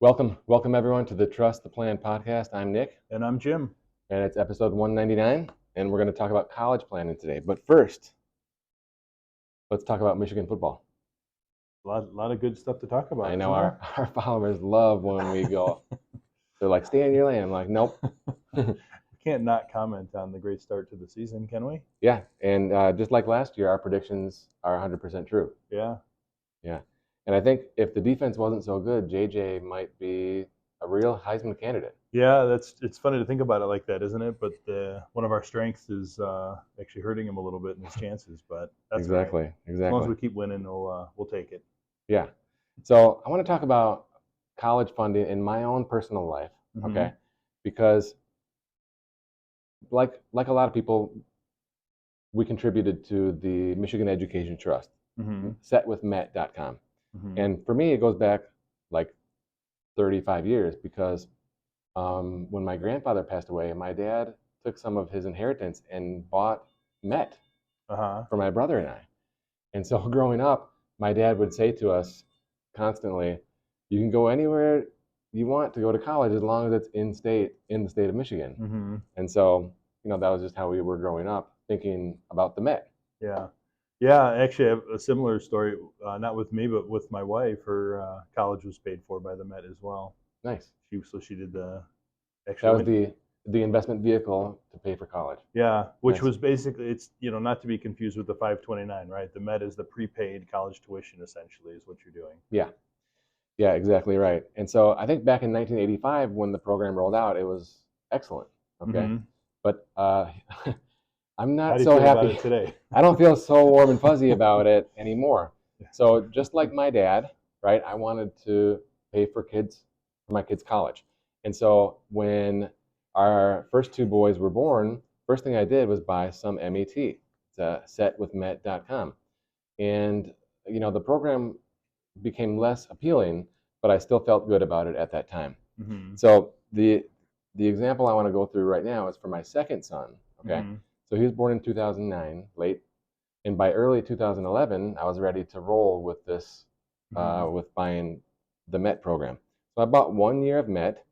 Welcome everyone to the Trust the Plan podcast. I'm Nick. And I'm Jim. And it's episode 199, and we're going to talk about college planning today. But first, let's talk about Michigan football. A lot of good stuff to talk about. I know our followers love when we go. They're like, stay in your lane. I'm like, nope. We can't not comment on the great start to the season, can we? Yeah, and just like last year, our predictions are 100% true. Yeah. And I think if the defense wasn't so good, JJ might be a real Heisman candidate. Yeah, it's funny to think about it like that, isn't it? But one of our strengths is actually hurting him a little bit in his chances. But that's Exactly. Right. As long as we keep winning, we'll take it. Yeah. So I want to talk about college funding in my own personal life, okay? Because like a lot of people, we contributed to the Michigan Education Trust, setwithmet.com. And for me, it goes back like 35 years because when my grandfather passed away, my dad took some of his inheritance and bought Met for my brother and I. And so growing up, my dad would say to us constantly, you can go anywhere you want to go to college as long as it's in the state of Michigan. And so, that was just how we were growing up, thinking about the Met. Yeah, actually, I have a similar story, not with me, but with my wife. Her college was paid for by the Met as well. Nice. She did the. Actually, that was the investment vehicle to pay for college. Yeah, which was basically, it's not to be confused with the 529, right? The Met is the prepaid college tuition, essentially, is what you're doing. Yeah, exactly right. And so I think back in 1985, when the program rolled out, it was excellent. Okay, but I'm not so happy about it today. I don't feel so warm and fuzzy about it anymore. So just like my dad, right, I wanted to pay for my kids' college. And so when our first two boys were born, first thing I did was buy some MET. It's setwithmet.com. And the program became less appealing, but I still felt good about it at that time. So the example I want to go through right now is for my second son. Okay. So he was born in 2009, late, and by early 2011, I was ready to roll with this, with buying the Met program. So I bought 1 year of Met,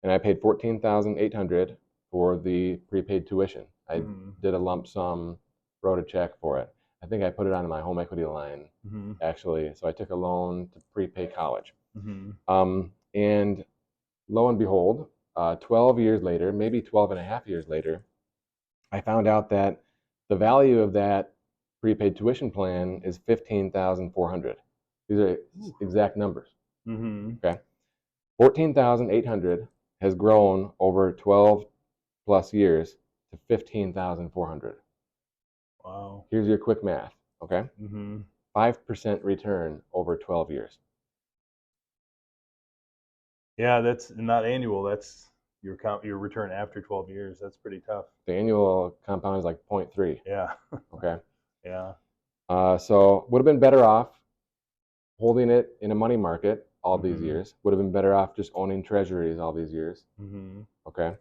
and I paid $14,800 for the prepaid tuition. I did a lump sum, wrote a check for it. I think I put it on my home equity line, actually. So I took a loan to prepay college. And lo and behold, 12 years later, maybe 12 and a half years later, I found out that the value of that prepaid tuition plan is $15,400. These are exact numbers. Okay, $14,800 has grown over 12 plus years to $15,400. Wow. Here's your quick math. Okay, 5% return over 12 years. Yeah, that's not annual. That's your return after 12 years. That's pretty tough. The annual compound is like 0.3. Yeah. Okay. Yeah. So would have been better off holding it in a money market all these years. Would have been better off just owning treasuries all these years. Okay.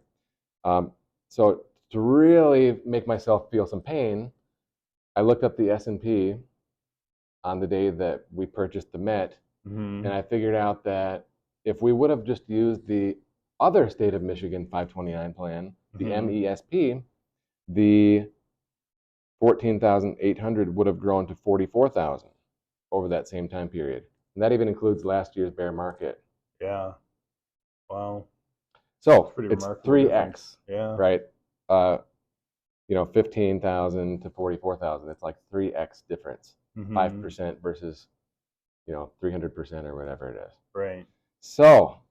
So to really make myself feel some pain, I looked up the S&P on the day that we purchased the Met, and I figured out that if we would have just used the other state of Michigan 529 plan, the MESP, the 14,800 would have grown to 44,000 over that same time period. And that even includes last year's bear market. Yeah. Wow. So it's 3x, right? 15,000 to 44,000. It's like 3x difference, 5% versus, 300% or whatever it is. Right. So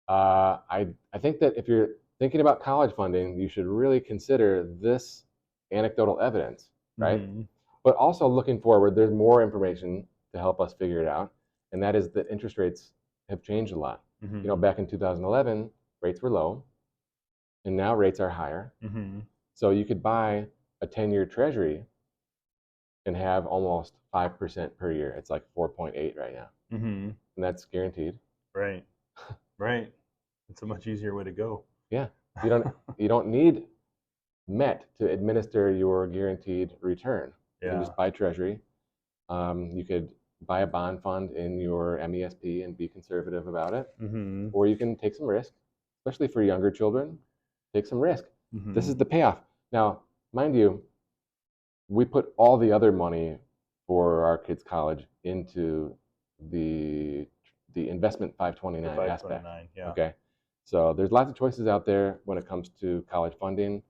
I think that if you're thinking about college funding, you should really consider this anecdotal evidence, right? But also looking forward, there's more information to help us figure it out, and that is that interest rates have changed a lot. Back in 2011, rates were low, and now rates are higher. So you could buy a 10-year treasury and have almost 5% per year. It's like 4.8 right now, and that's guaranteed. Right. Right. It's a much easier way to go. Yeah. You don't need Met to administer your guaranteed return. You can just buy treasury. You could buy a bond fund in your MESP and be conservative about it, Mm-hmm. or you can take some risk, especially for younger children. Take some risk. This is the payoff. Now, mind you, we put all the other money for our kids' college into the investment 529 The aspect. 529, yeah. Okay, so there's lots of choices out there when it comes to college funding.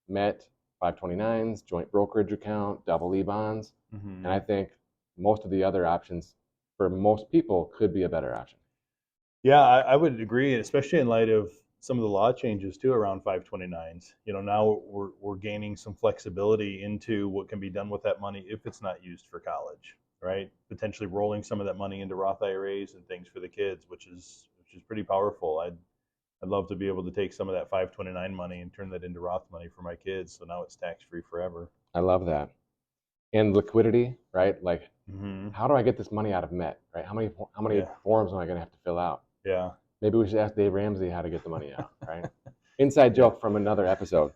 MET, 529s, joint brokerage account, double E bonds, and I think most of the other options for most people could be a better option. Yeah, I would agree, especially in light of some of the law changes too around 529s. You know, now we're gaining some flexibility into what can be done with that money if it's not used for college, right? Potentially rolling some of that money into Roth IRAs and things for the kids, which is pretty powerful. I'd love to be able to take some of that 529 money and turn that into Roth money for my kids, so now it's tax free forever. I love that. And liquidity, right? Like, Mm-hmm. how do I get this money out of MET, right? How many Yeah. forms am I going to have to fill out? Yeah. Maybe we should ask Dave Ramsey how to get the money out, right? Inside joke from another episode.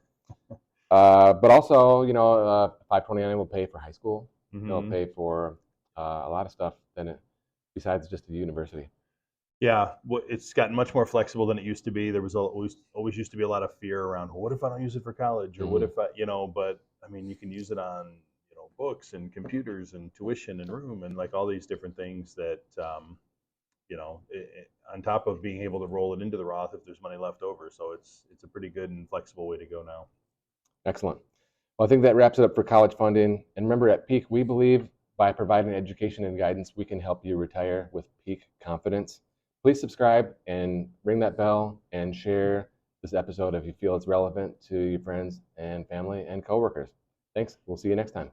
But also, 529 will pay for high school. It'll Mm-hmm. pay for a lot of stuff besides just the university. Yeah, it's gotten much more flexible than it used to be. There was always used to be a lot of fear around, well, what if I don't use it for college, or what if I, but I mean, you can use it on, books and computers and tuition and room and like all these different things that, on top of being able to roll it into the Roth if there's money left over. So it's a pretty good and flexible way to go now. Excellent. Well, I think that wraps it up for college funding. And remember, at Peak, we believe by providing education and guidance, we can help you retire with peak confidence. Please subscribe and ring that bell and share this episode if you feel it's relevant to your friends and family and coworkers. Thanks. We'll see you next time.